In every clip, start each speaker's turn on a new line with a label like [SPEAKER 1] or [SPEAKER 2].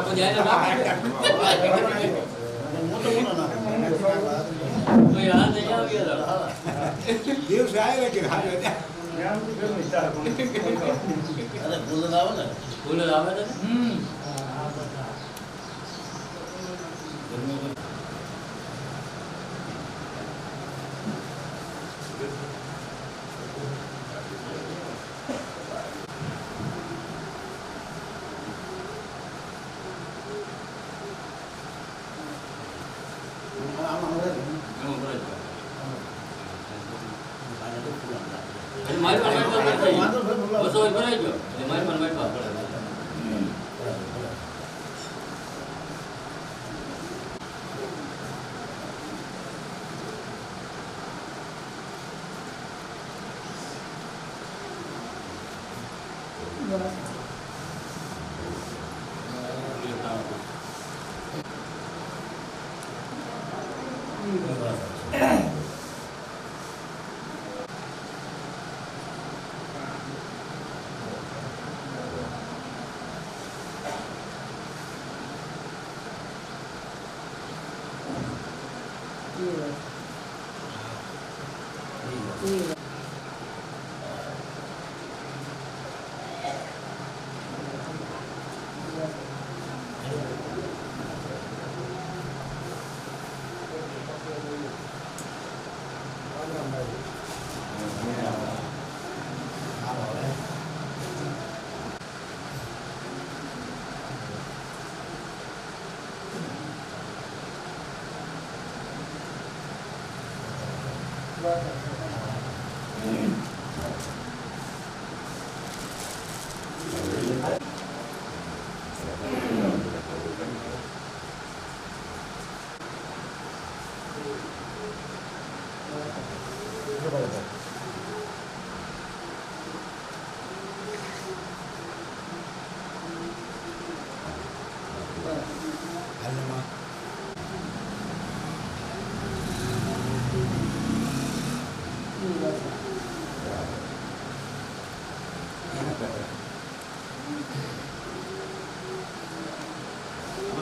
[SPEAKER 1] को जाए ना कोई यहाँ नहीं आ गया
[SPEAKER 2] देव से आए लेकिन हाँ अरे
[SPEAKER 1] बोल रहा ना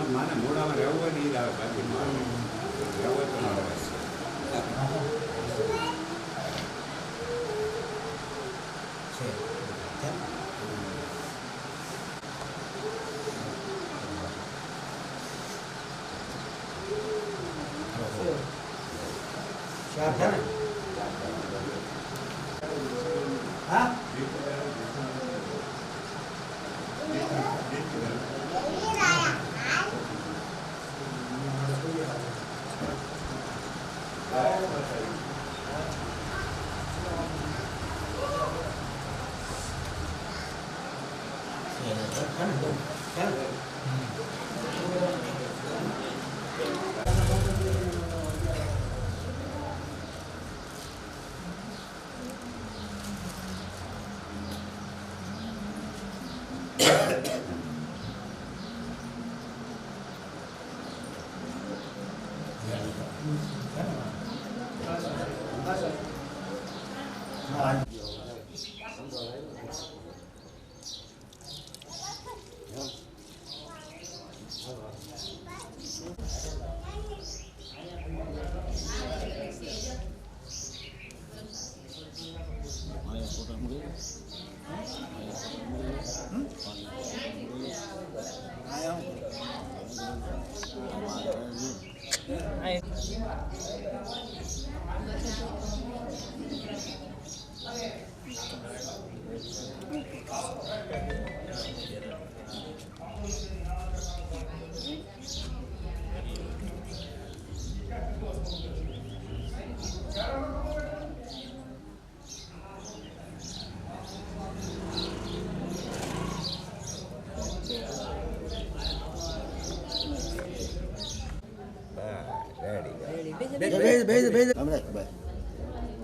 [SPEAKER 2] माने मोड़ा में रहूँ नहीं रहा बाकी रहूँ तो ना रहे
[SPEAKER 3] क्या है हाँ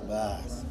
[SPEAKER 4] બસ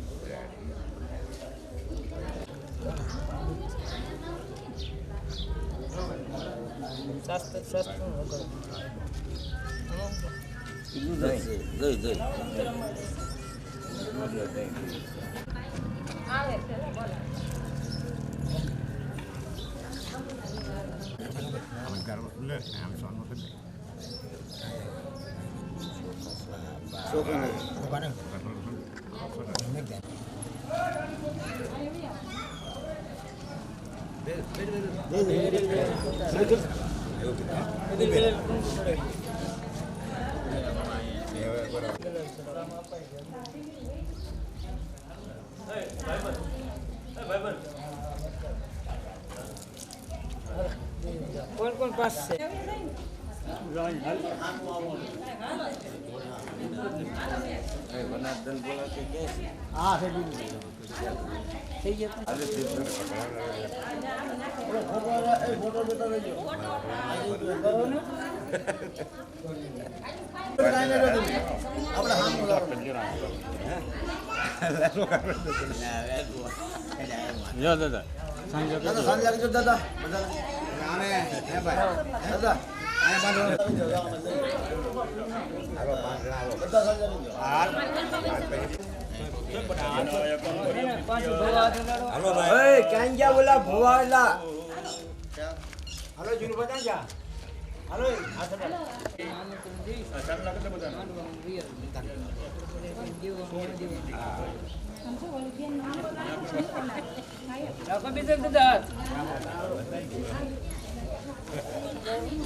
[SPEAKER 5] કોણ પાસ છે હા થઈ ગયા ક્યાં ગયા બોલા ભવાલા હાલો જૂનું બધા જા હાલો
[SPEAKER 6] Thank you.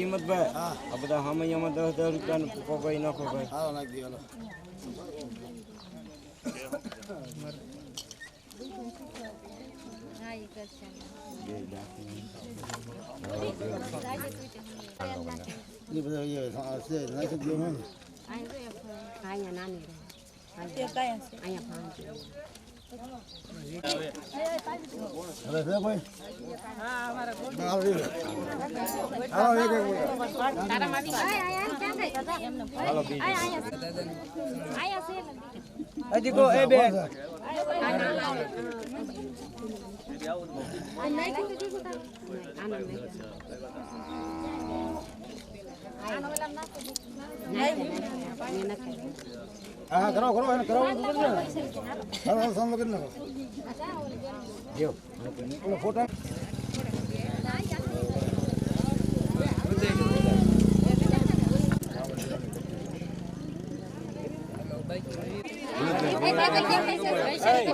[SPEAKER 5] હિંમતભાઈ આ બધા સામૈયામાં 10,000 રૂપિયાનું પપાઈ નાખો ભાઈ.
[SPEAKER 3] હાલો નાખી હાલો. એ બધા છે નાખી દો ને.
[SPEAKER 4] અહીંયા નાની અહીંયા
[SPEAKER 3] હવે છે કોઈ? હાલો એક હાલો એક
[SPEAKER 5] હજી કો એ બે
[SPEAKER 3] હા કરો કરો એને કરાવો તો કરજો ને. હાલો સામનો કરી નાખો.
[SPEAKER 5] જો
[SPEAKER 3] ઓલો ફોટો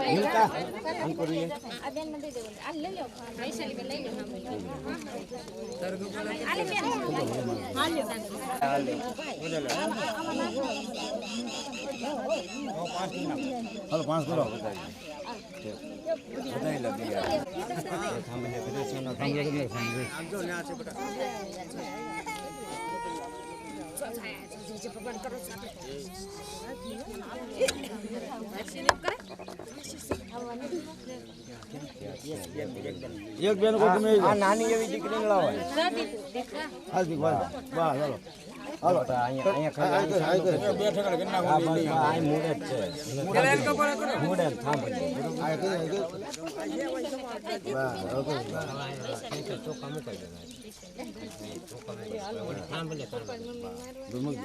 [SPEAKER 5] હિલકા અંકુર રે
[SPEAKER 3] હાલો 5 કરો.
[SPEAKER 5] બધાય લાગી ગયા થાંભલે પેરેશનો થાંભલે કે થાંભલે
[SPEAKER 3] એક બેન કો તમે
[SPEAKER 5] આ નાની એવી દીકરીને લાવો
[SPEAKER 3] હાલ દી વાહ વાહ હાલો
[SPEAKER 5] હાલો તો અહીંયા ખાલી
[SPEAKER 3] બે ઠેકાણે કરી નાખો.
[SPEAKER 5] આ મૂડે જ છે મૂડે થાંભલે
[SPEAKER 3] આ કે વાહ ઓકે
[SPEAKER 5] ચોખા મુકાઈ દેવાય થાંભલે
[SPEAKER 3] દુમક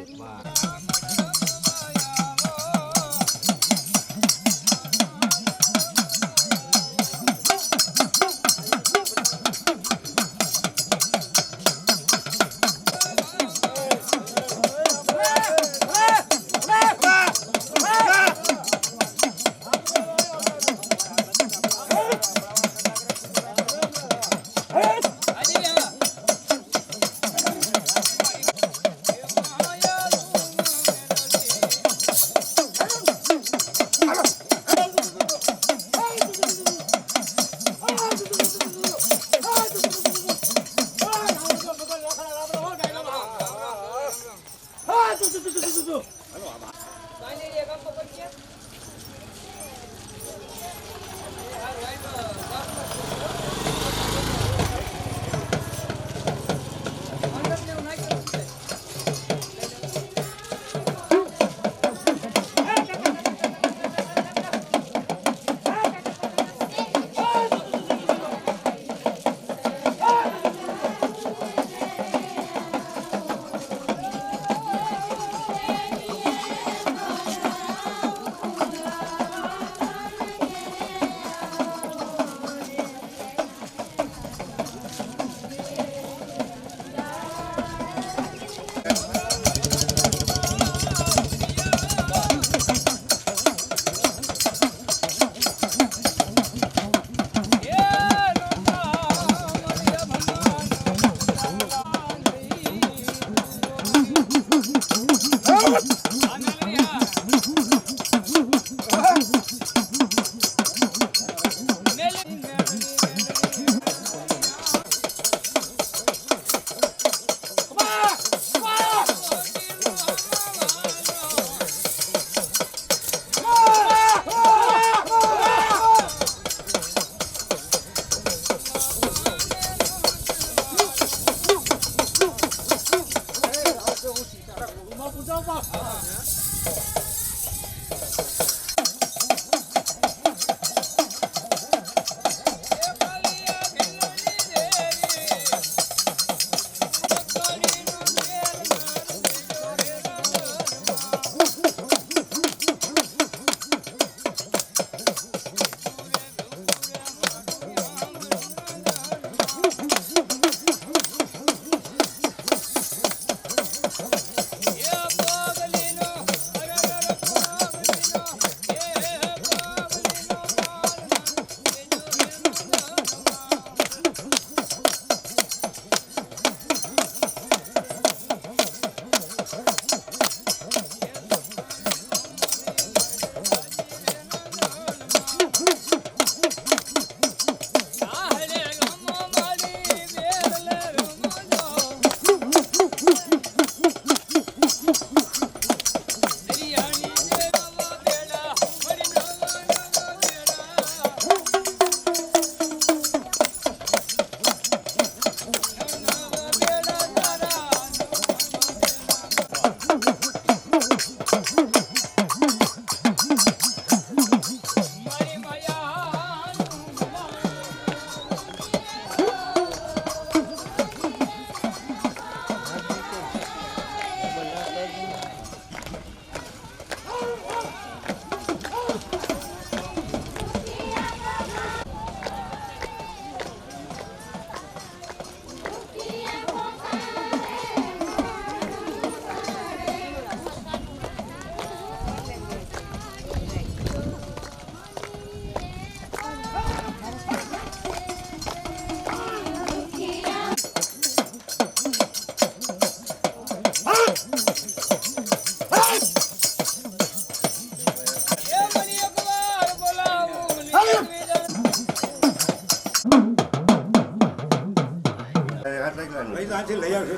[SPEAKER 5] પૈસા લઈ આવશે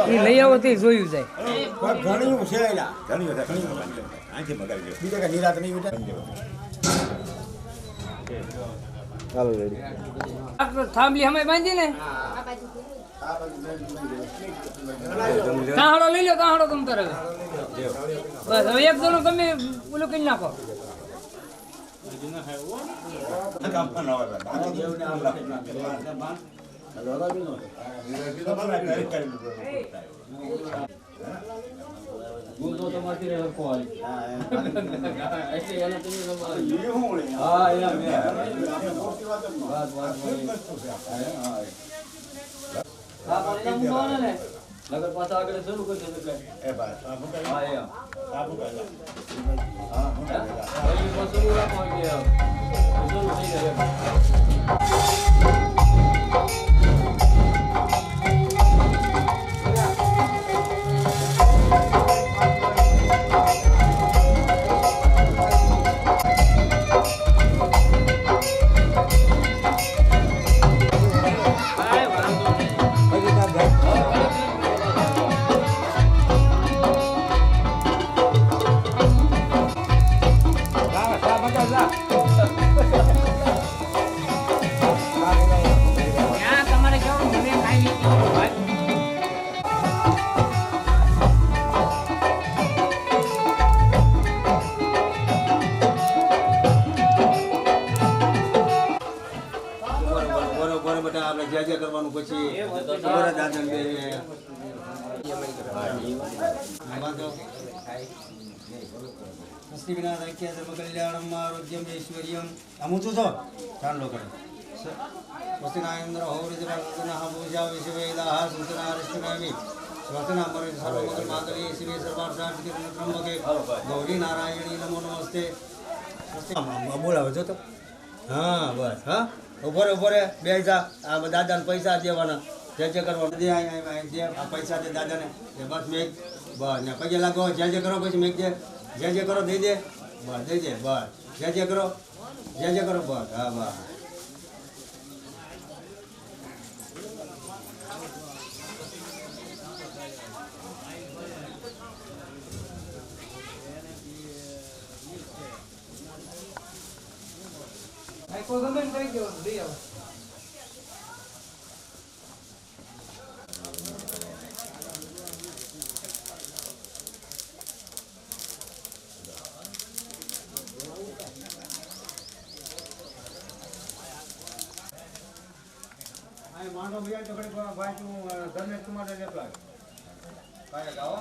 [SPEAKER 6] એ લઈ આવો તે જોયું જાય
[SPEAKER 5] ઘણી છે એલા
[SPEAKER 2] ઘણી આંખી મગાવી લ્યો
[SPEAKER 5] બીજા કઈ નિરાત નહીં બેટા
[SPEAKER 6] થાંભલી અમે બાંધી ને તાહડો લઈ લો તાહડો તમ તારે બસ હવે એક જણો તમે ઓલું કરી નાખો
[SPEAKER 1] ગુંદો તમારથી રહે કોલ એટલે એને તમે હા એના મે વાત હા પણ એના મુંડો ને નગર પાછા આગળ શરૂ કરી દે એટલે
[SPEAKER 2] એ બસ આપો કઈ
[SPEAKER 1] હા એ
[SPEAKER 2] આપો કઈ
[SPEAKER 1] હા એ પાછું રાખો કે શરૂ થઈ જાય
[SPEAKER 6] તમારે કેવું મને ખાઈ
[SPEAKER 5] બરોબર બેટા આપણે જ્યાં જ્યાં કરવાનું પછી બરોબર દાદન બે સ્વાસ્તિ વિનાયક્ય ધર્મ કલ્યાણમ આરોગ્યમ ઐશ્વર્યમ અમુ તો ચાંદલો કરે સ્વસ્તિનાયન્દ્ર હૌરિજવાસના પૂજા વિશ્વેદાહ સુતનારિષ્ટનામિ સ્વસ્તિના પર સર્વમંગલ માંગલ્યે શિવે સર્વાર્થાર્થે ત્રંબકે ગૌરી નારાયણી નમો નમસ્તે સ્વસ્તિ બોલાવે જો તો હા બસ હા ઉભરે બે જા આ દાદાને પૈસા દેવાના જે કરવાનું દે આ પૈસા દે દાદાને બસ મેં બસ ને પૈસા લાગો જે કરો પછી મેં જે કરો દઈ દે બસ દઈ દે બસ જે કરો બસ હા બસ
[SPEAKER 6] કોઈ ગમે ને કહી દેવાનું લઈ આવો
[SPEAKER 5] માંડો ભૈયા તો ઘડી ભાઈ તું ધર્મેશ કુમાર લેતો આવે કાંઈ ગાવો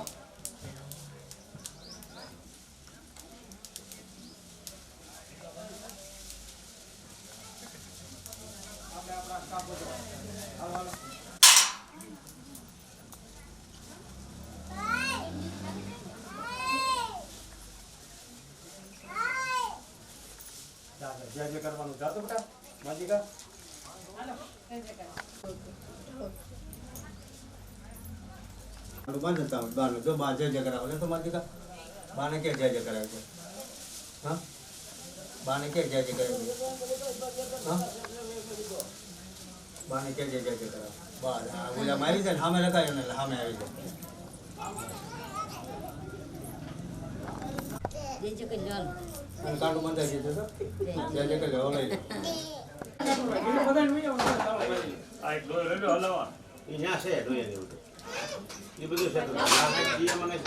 [SPEAKER 5] જે કરવાનું જાતો બેટા માજીકા બંધ હતા બાર જો બા જે કરાવે તો માજીકા બાને કે જે કરાવે છે હા બાને કે જે કરાવે હા બાને કે જે કરાવે બા ઓલા મારી જાય સામે લગાય ને સામે આવી જાય
[SPEAKER 4] જે કે લાલ
[SPEAKER 5] અને કાંડું બંધાઈ દીધું તો જે કે લો લઈ
[SPEAKER 2] આ એક ડોલ રેડો હલાવા ઈ ન્યા છે ડોય દેવું એ બધું છે તો આ નાખી મને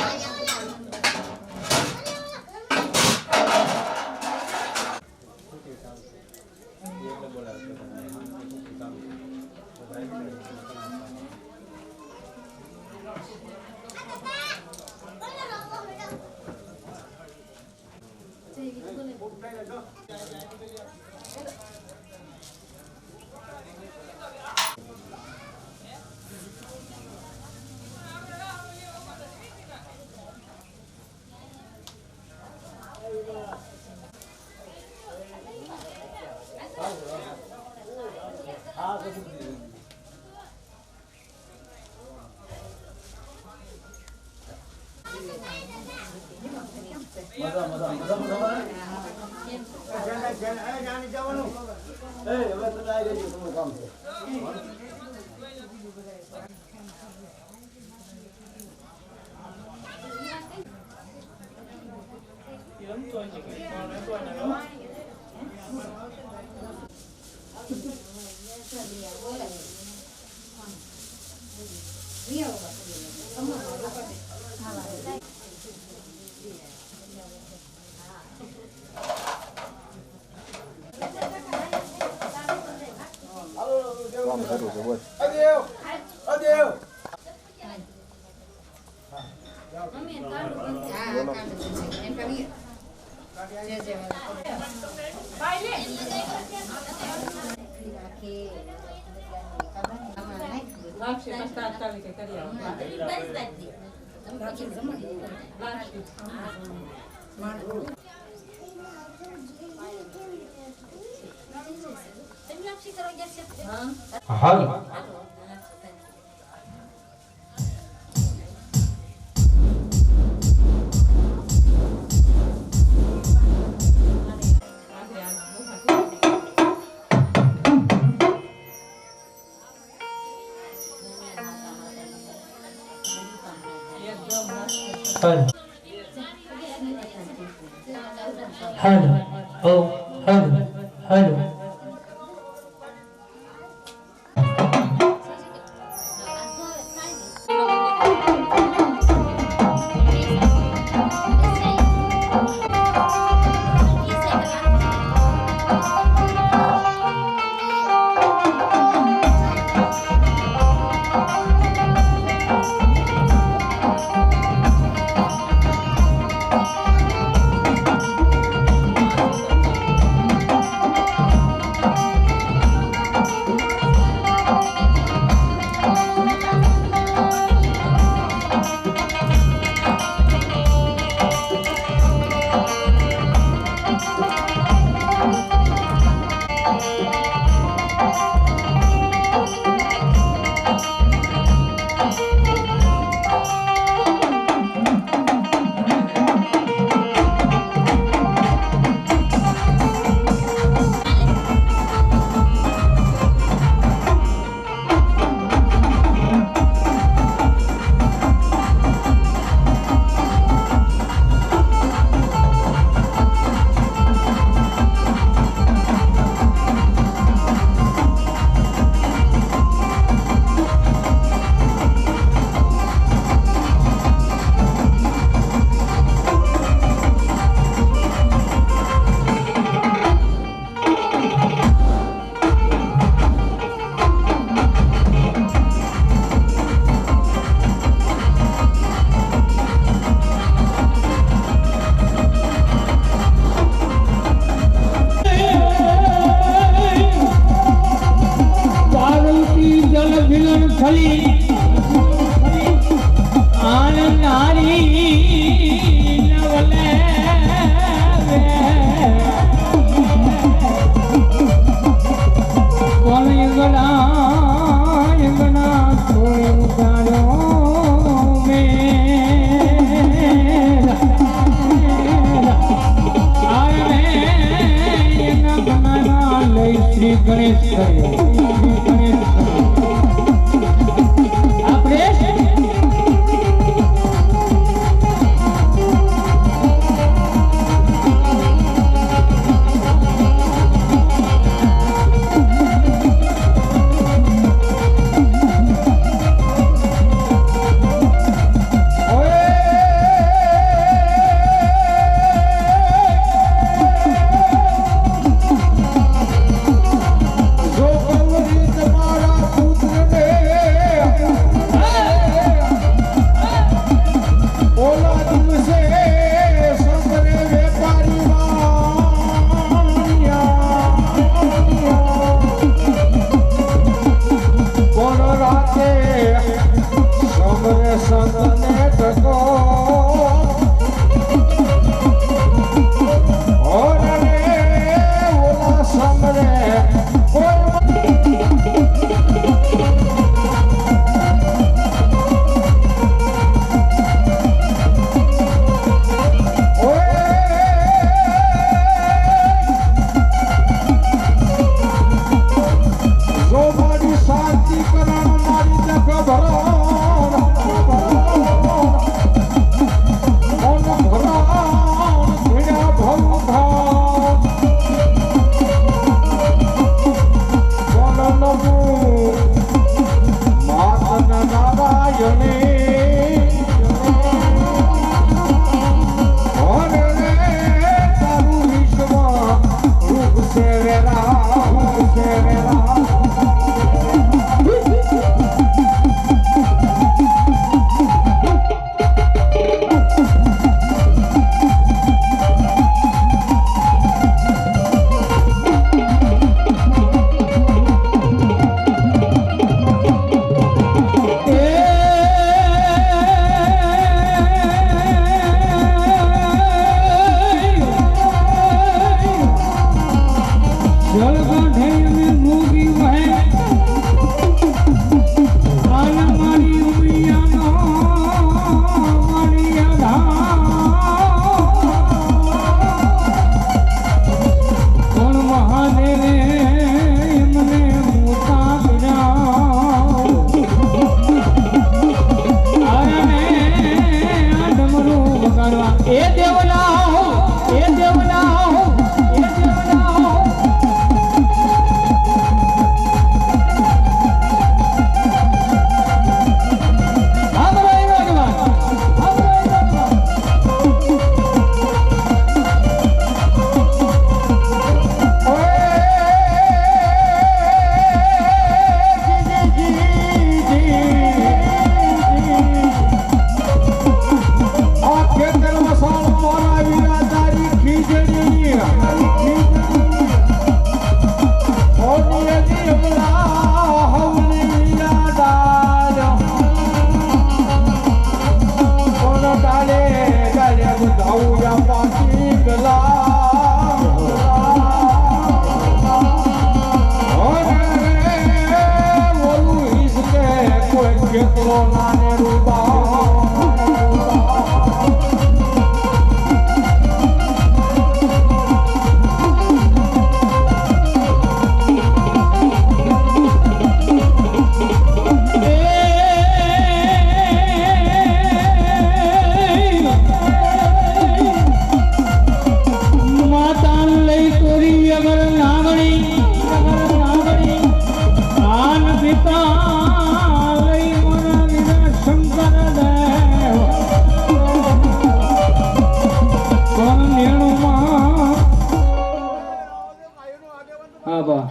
[SPEAKER 6] બા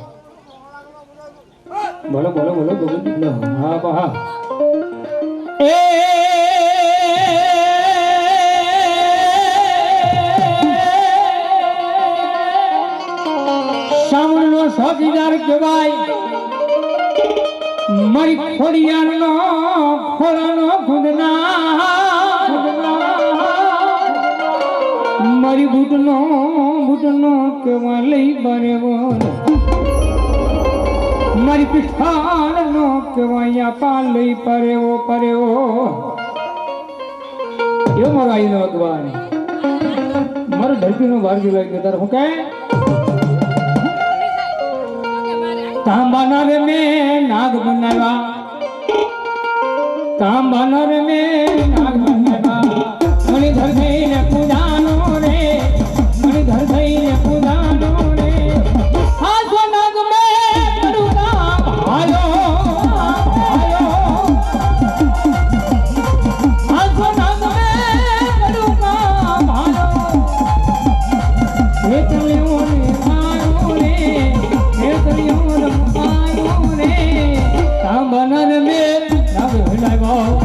[SPEAKER 6] બોલો બોલો બોલો ગોવિંદ હા બા હા એ સામનો સોજીદાર કહેવાય મારી ખોડિયાનો ખોળાનો ખુદના મારી બુટનો કેવા લઈ બનેવો મારી પીઠાનો કેવા પા લઈ પરેવો એવો મારો આઈનો ભગવાન મારો ધરતીનો વાર જોઈ ગયો તારે હું કહે તાંબાના રે મેં નાગ બનાવ્યા તાંબાના રે મેં નાગ બનાવ્યા મણિધર થઈને પૂજાનો રે મણિધર થઈને પૂજાનો રે હાજો નાગ મેં કરુણા ભાયો હાજો નાગ મેં કરુણા ભાયો હે તલ્યો રે આયો રે હે તલ્યો રે આયો રે તાંબાના રે મેં નાગ બનાવ્યા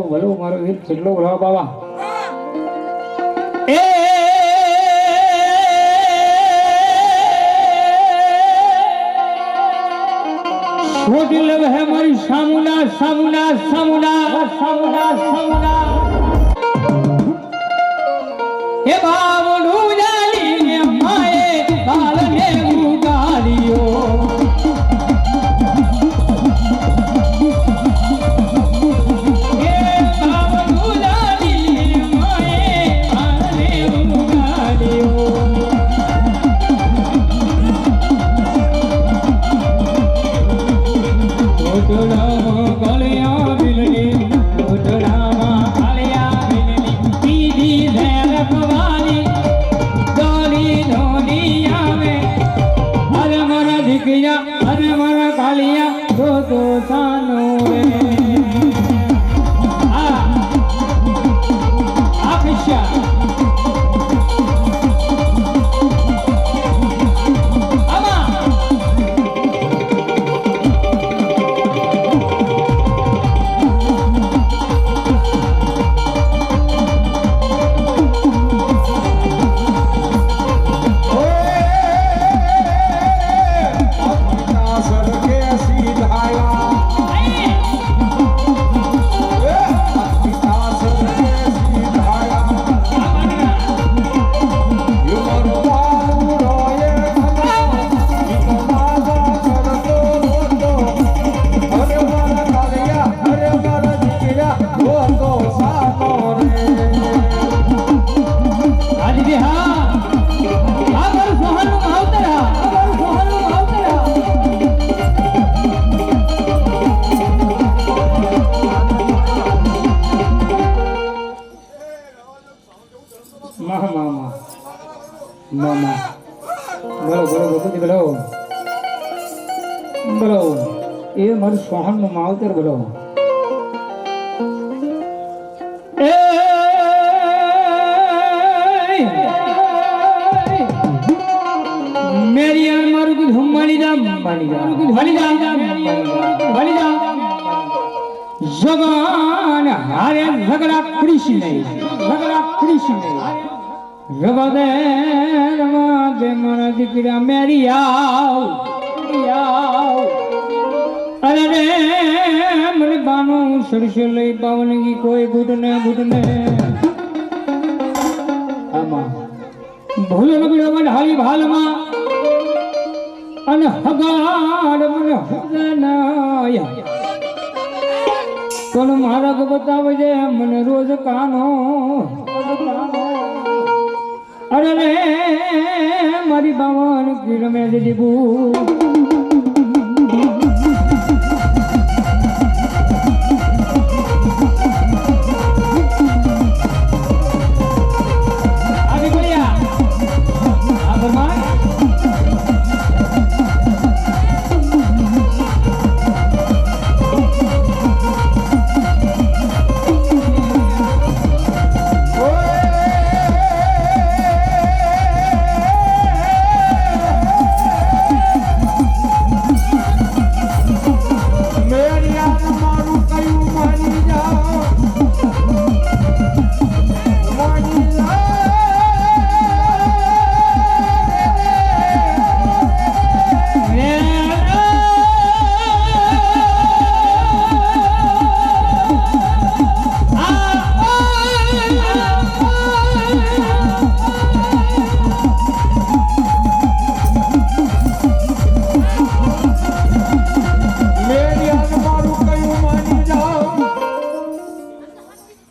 [SPEAKER 6] બોલો મારો વીર કેટલો બોલાવો બાબા એ છોટી લવ હે મારી સામુના હે બાવડું જાલીને માએ બાલને ઉગાડ્યો અરે મારા કાલિયા તો સાનો રે આ ખિસ્યા બોલો એ મારું સોહન નું માવતર બોલો મેરી યાર મારું કુછ માની જા જવાન હારે ઝગડા કૃષ્ણ રવા દે મારા દીકરા મેરી આવ અરે રે મને બાનું સરસે લઈ પાવનગી કોઈ ગુડને આમાં ભૂલ લગડ્યો મને હાલી ભાલમાં અને હગાડ મને હગનાયા કોણ માર્ગ બતાવજે મને રોજ કાનો અરે રે મારી બાવન કિરમે દીધું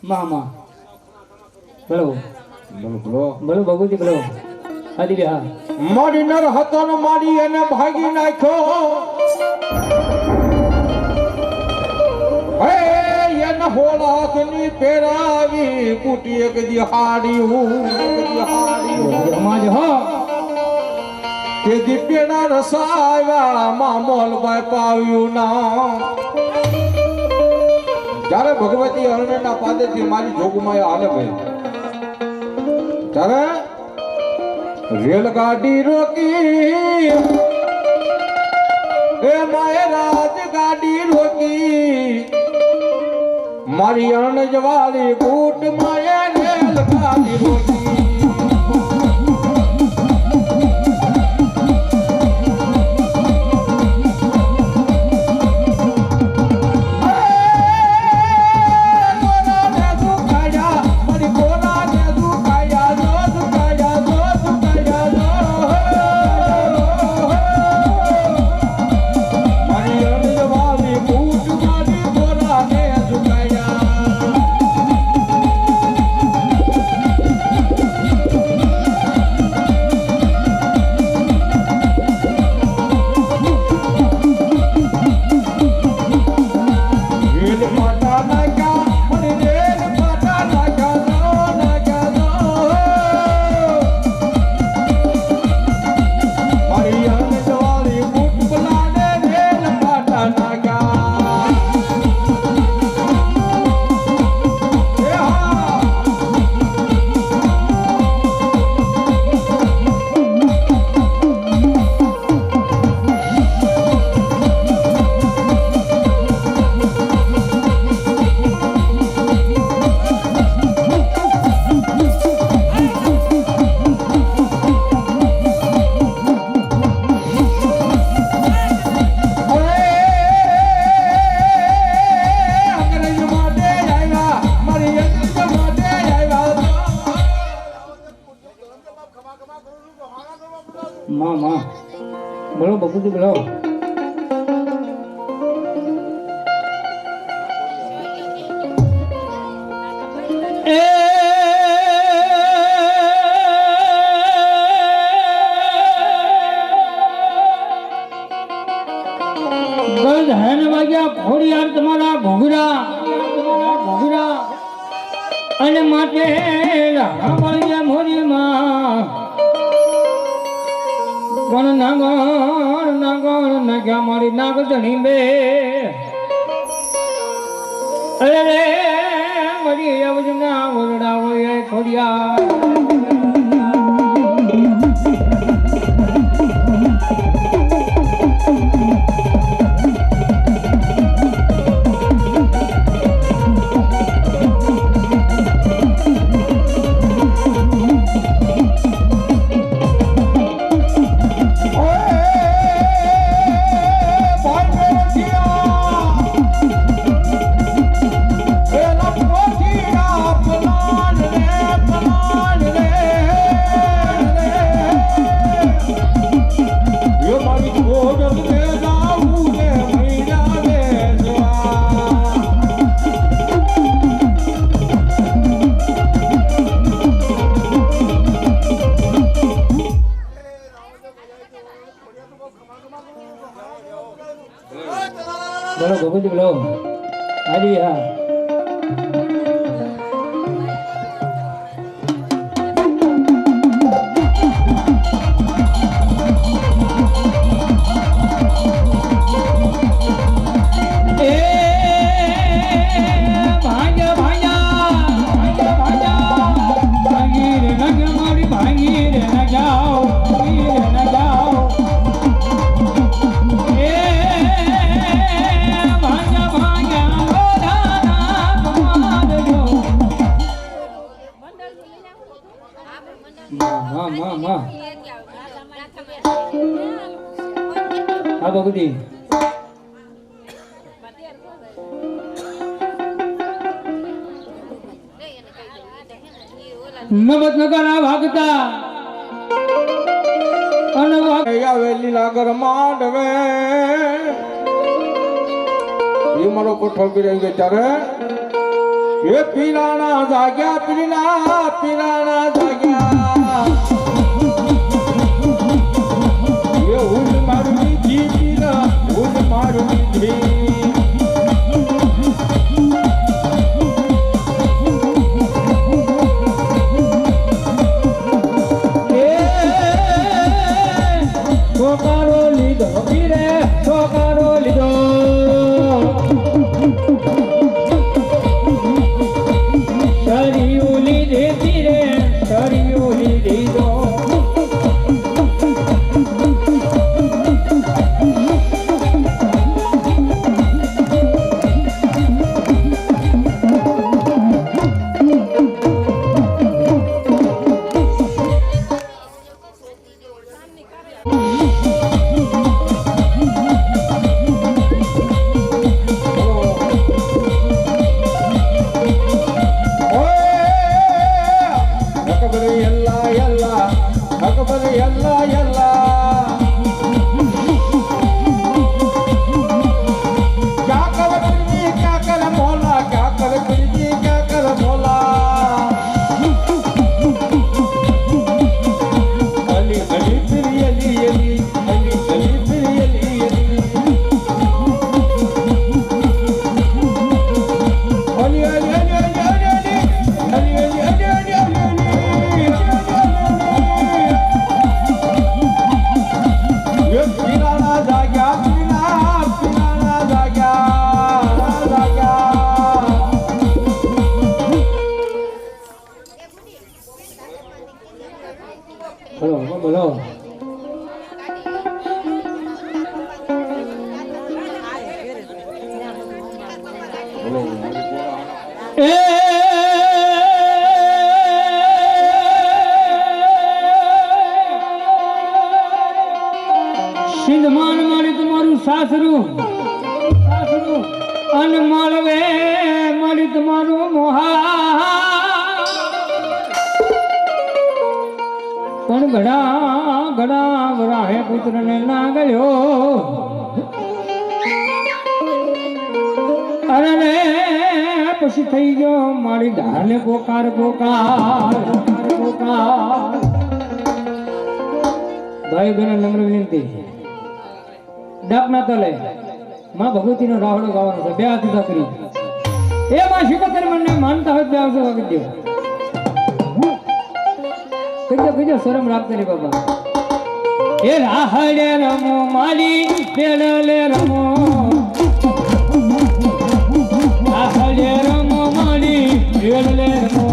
[SPEAKER 6] મામા બોલો બોલો ભગવતી બોલો આદિ હા
[SPEAKER 3] મારી નર હતો ને મારી એને ભાગી નાખ્યો હે એને હોળાની પેરાવી કુટી એક દિહાડી
[SPEAKER 6] સમાજ હો
[SPEAKER 3] તે દીપેના રસાવ્યા મામોલભાઈ પાવ્યું ના જ્યારે ભગવતી હરણના પાદેથી મારી જોગમાં હાલે ભાઈ ત્યારે રેલગાડી રોકી એ માએ રાજગાડી રોકી મારી અણ જવાળી બૂટ માએ રેલગાડી રોકી
[SPEAKER 6] મામા બોલો ભગવતી બોલો ખોડિયાર તમારા ઘોઘરા અને માટે મોરીમાં કોણ નાગણ નાગ્યા મારી નાગ ધણી બે અરે મરી અવજના વરડા હોય ખોડિયાર
[SPEAKER 3] પલાન રે
[SPEAKER 6] જલ્દી બોલો હાજી હા હા ભગવતી નમત નગરા ભાગતા
[SPEAKER 3] આવેલી લાગર માંડવે એ મારો કોઠો પીરાઈ ગયો ત્યારે એ પીરાણા જાગ્યા પીરાણા જાગ્યા એ હું મારું મીઠી પીરા હું મારું મીઠી
[SPEAKER 6] બોલો સિંધમાન મારી તમારું સાસરું અન માળવે મારી તમારું મોહા પણ ઘડા વરાહે પુત્રને ના ગયો અરે રે પછી થઈ ગયો મારી ધારને પોકાર ભાઈ બહેનો નમ્ર વિનંતી ડાકના તલે માં ભગવતી નો રાવડો ગાવાનો છે બે હાથી કરી એ માં શિકોતર મને માનતા હોય બે આવશે વાગી દો કીજો શરમ રાખતા નહીં બાબા એ રાહડે રમો માલી પેડલે રમો રાહડે રમો માલી પેડલે રમો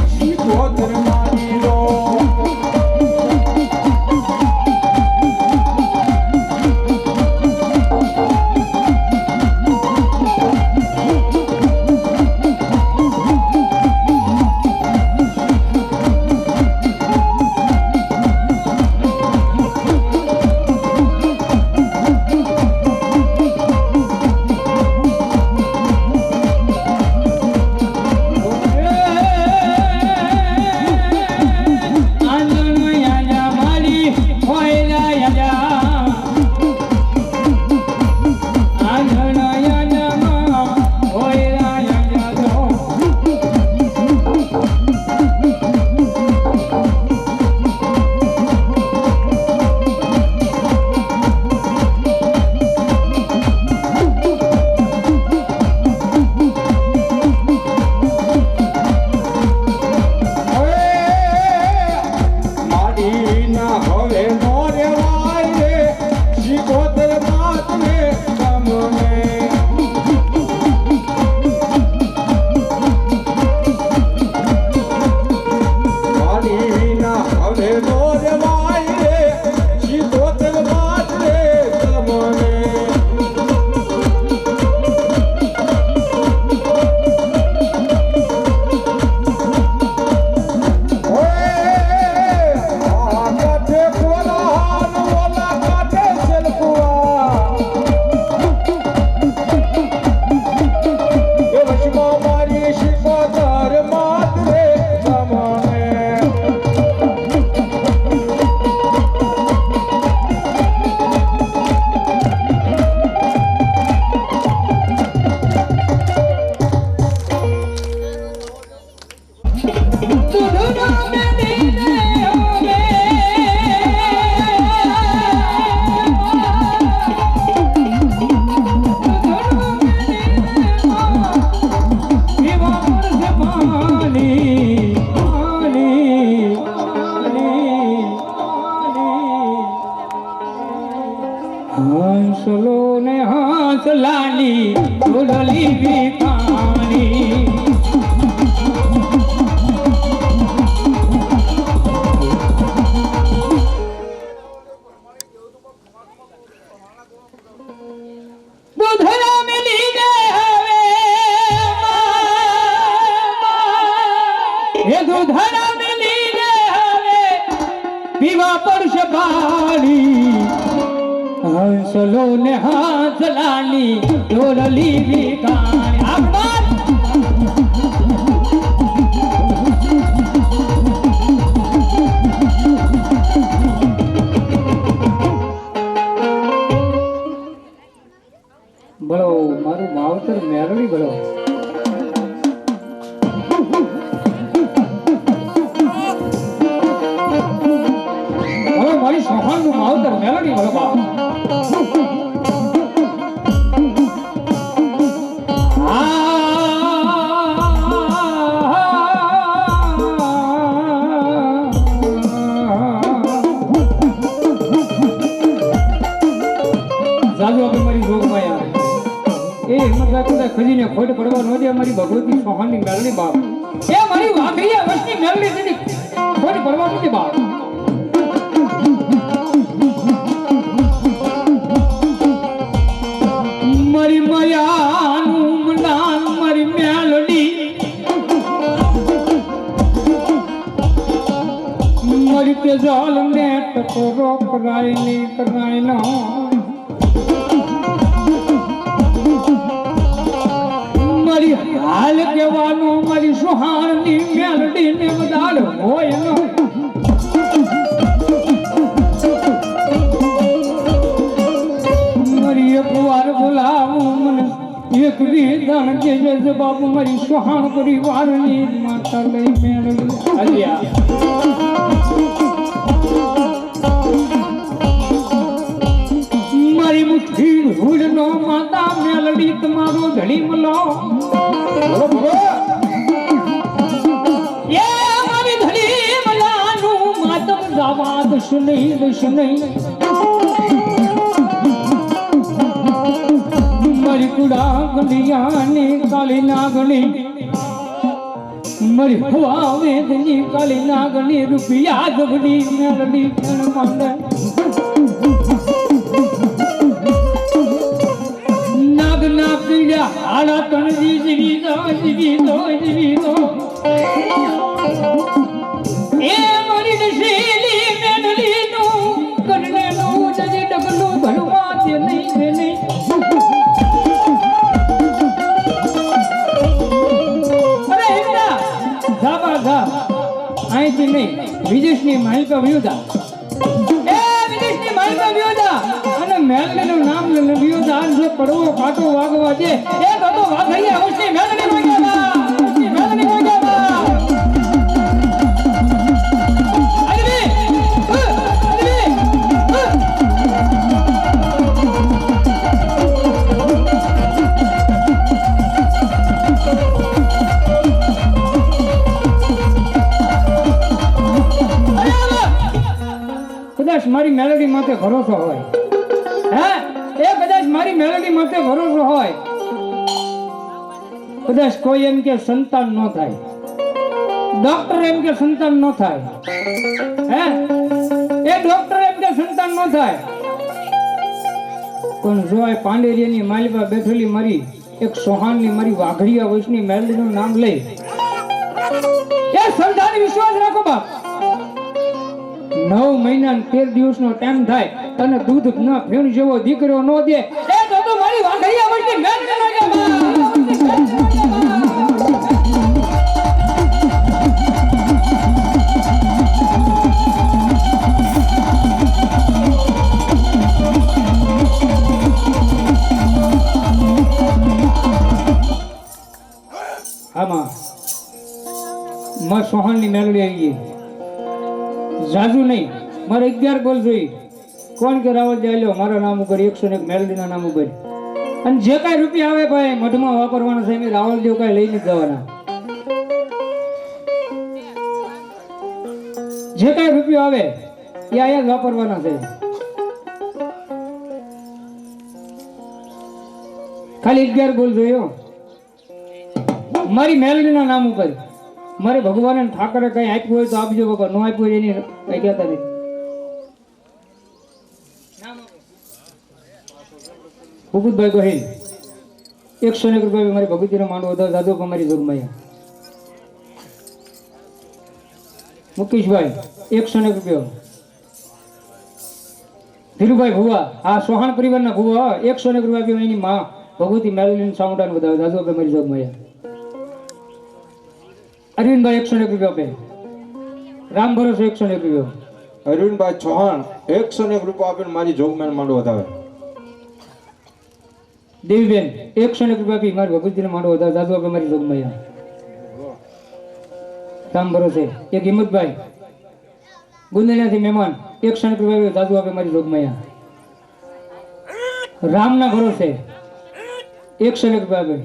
[SPEAKER 3] શીખોતર મારી લો હંસલો ને હંસલાની ડોલલી વિકાણી પીવા પડશે પાણી હંસલો ને હંસલાની ડોલલી વિકાણી આભાર બોલો મારું માવતર મેરડી બોલો મારી સોહાનનું માવતર મેલડી બોલો બાપ જાજુ આપણે મારી જોગમાં આવે એ હિંમત રાખતા ખજીને ખોટ પડવા ન દે અમારી ભગવતી સોહાનની મેલડી બાપ એ મારી વાઘરીયા વસની મેલડી નથી ખોટ પડવા નથી બાપ મારી માયાનું નામ મારી મેલડી જાલ ને ટકોરો કરાય ની કરાય નો મારી હાલ કહેવાનો મારી સુહાણની મેલડી ને બદાલ હોય નો મારી એક વાર બોલાવું મને એક વિધાન કે બાપુ મારી સુહાણ પરિવારની માતા લઈ મેળવી આલિયા મારી મુઠ્ઠી હુડનો માતા મેલડી તમારો ધણી મલો એ મારી ધણી મલાનું માતમ જાવા દશ નહીં મારી કુડા ગલિયાની કાલી નાગણી મારી હવા વેદની કાલી નાગણી રૂપિયા ગગડી મેલડી કણ માંડે નાગ ના પીડ્યા હાડા તણજી જીવી દો એ મારી નશીલી મેલડી નું કરને નું જજી ડગલું ભણવા દે નહીં અહીંથી નહીં વિદેશની માલિકા વ્યુદા અને મેલડીનું નામ વ્યુદા જો પડવો કાંટો વાગવા દે એ તો વાઘૈયા અવશ્ય મેલડી મારી મેલડી માથે ભરોસો હોય હે એ કદાચ મારી મેલડી માથે ભરોસો હોય કદાચ કોઈ એમ કે સંતાન ન થાય ડોક્ટર એમ કે સંતાન ન થાય હે એ ડોક્ટર એમ કે સંતાન ન થાય પણ જો આ પાંડેરિયાની માલિકા બેઠેલી મારી એક સોહાણની મારી વાઘડિયા વંશની મેલડીનું નામ લઈ એ સંતાન વિશ્વાસ રાખો બાપ 9 મહિના 13 દિવસનો ટાઈમ થાય અને દૂધ ન ફેણ જેવો દીકરો ન દે એ તો મારી વાઘડિયા વંશની મેલડી લાગે આમાં માં સોહાણની મેલડી આવી ગઈ જાજુ નહીં મારે 11 બોલ જોઈ કોણ કે રાવલ જાય લ્યો મારા નામ ઉપર 101 મેલડીના નામ ઉપર અને જે કાંઈ રૂપિયા આવે ભાઈ મઢમાં વાપરવાના છે મેં રાવલ દેવ કાંઈ લઈ નથી જવાના જે કાંઈ રૂપિયો આવે એ આયા જ વાપરવાના છે ખાલી 11 બોલ જોયો મારી મેલડીના નામ ઉપર મારે ભગવાન ઠાકરે કઈ આપ્યું હોય તો આપજો બાપા ન આપ્યું એની કઈ કહેતા નહીં ભૂપતભાઈ ગોહિલ 101 રૂપિયા મારી ભગવતીનો માંડવો હતો દાદો મારી જોગમાયા મુકેશભાઈ 101 રૂપિયા ધીરુભાઈ ભુવા આ સોહાણ પરિવારના ભુવા 101 રૂપિયા એની માં ભગવતી મેલડીન સાઉન્ડાન વધાવે દાદો મારી જોગમાયા અરવિંદભાઈ 101 રૂપિયા આપે રામ ભરોસે 101 રૂપિયા
[SPEAKER 7] અરવિંદભાઈ ચૌહાણ 101 રૂપિયા આપીને મારી જોગમેન માંડવો વધાવે
[SPEAKER 3] દેવીબેન 101 રૂપિયા આપી મારી ભગવતીને માંડવો વધાવે દાદુ આપે મારી જોગમાયા રામ ભરોસે એક હિંમતભાઈ ગુંદલિયાથી મહેમાન 101 રૂપિયા દાદુ આપે મારી જોગમાયા રામના ભરોસે 101 રૂપિયા આપે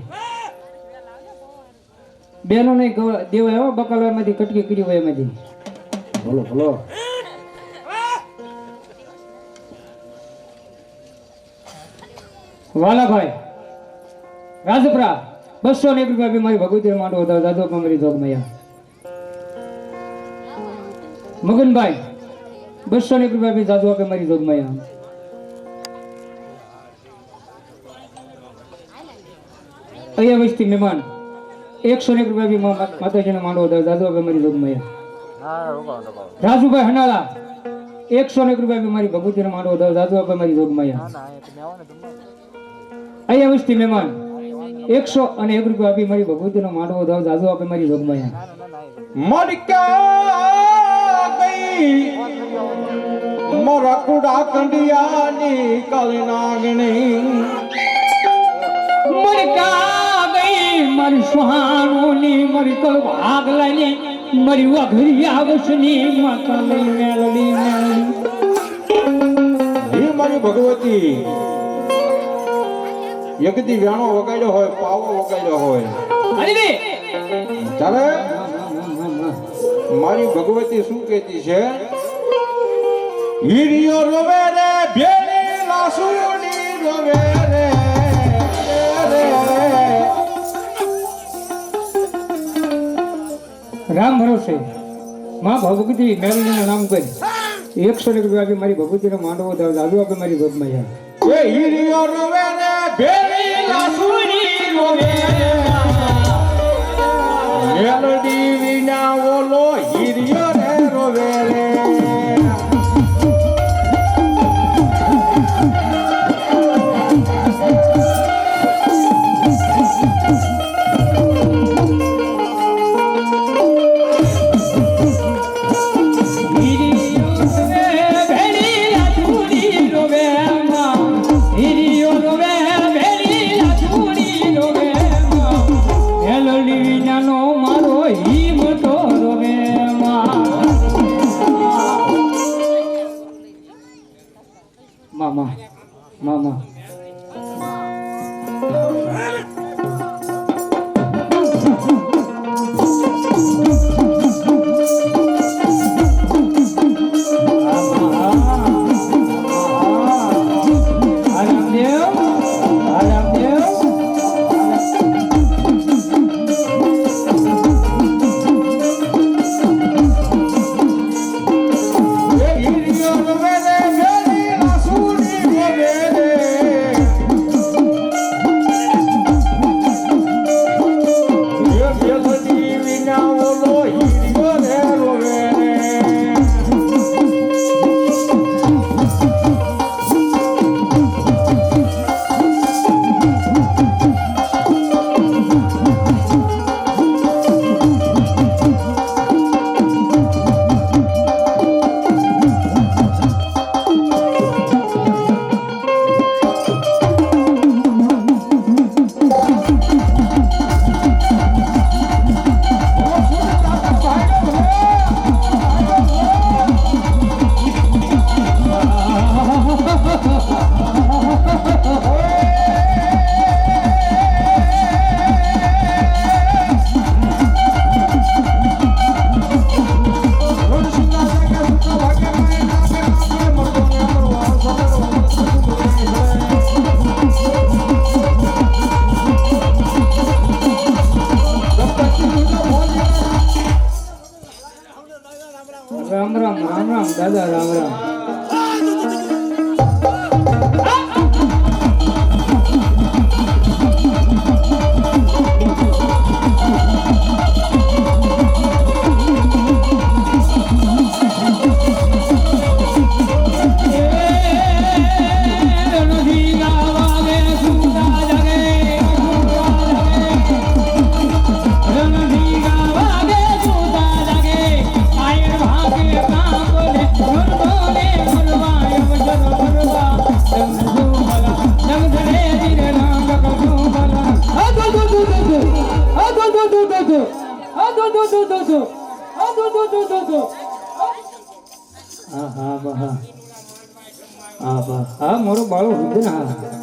[SPEAKER 3] બેનો નહીં દેવાય હો બકાલામાંથી કટકી કરી હોય એમાંથી
[SPEAKER 7] બોલો
[SPEAKER 3] વાલાભાઈ રાજપરા 201 રૂપિયા મારી ભગવતી માંડવો હતો દાદો મારી જોગમૈયા મગનભાઈ 201 રૂપિયા દાદુ આપે મારી જોગમૈયા અહીંયા વસ્તી મહેમાન 101 રૂપિયા માતાજીને માંડવો હતો દાદુ આપે મારી જોગમૈયા
[SPEAKER 6] રાજુભાઈ હનાળા 101 રૂપિયા મારી ભગવતીનો માંડવો દો જાજુ આપે મારી જોગમાયા અહીંયા વસ્તી મહેમાન 101 રૂપિયા આપી મારી ભગવતીનો માંડવો દો જાજુ આપે મારી જોગમાયા
[SPEAKER 7] મડકા ગઈ મરકુડા કંડિયાની કલ નાગણી
[SPEAKER 6] મરકા ગઈ મારી સુહાણોની મારી કલ ભાગલાની મારી વઘરી આવશની માતાની મેલડી મેલડી
[SPEAKER 7] હે મારી ભગવતી યગદી વ્યાણો વગાડ્યો હોય પાવો વગાડ્યો હોય
[SPEAKER 6] અરે
[SPEAKER 7] ચાલે મારી ભગવતી શું કહેતી છે હીરિયો રોવે રે ભેળી લાસુડી રોવે રે
[SPEAKER 6] રામ ભરોસે માં ભગવતી મેલડીનું નામ કરી 101 રૂપિયા આપી મારી ભગવતીનો માંડવો દો જાજુ આપે મારી જોગમાયા
[SPEAKER 7] એ હીરિયો રોવે રે ભેળી લાસુડી રોવે રે મેલડી વિના ઓલો હીરિયો રે રોવે રે
[SPEAKER 6] મામા મામા રામ રામ રામ રામ દાદા રામ રામ હા મારો બાળો રુદ્ર હા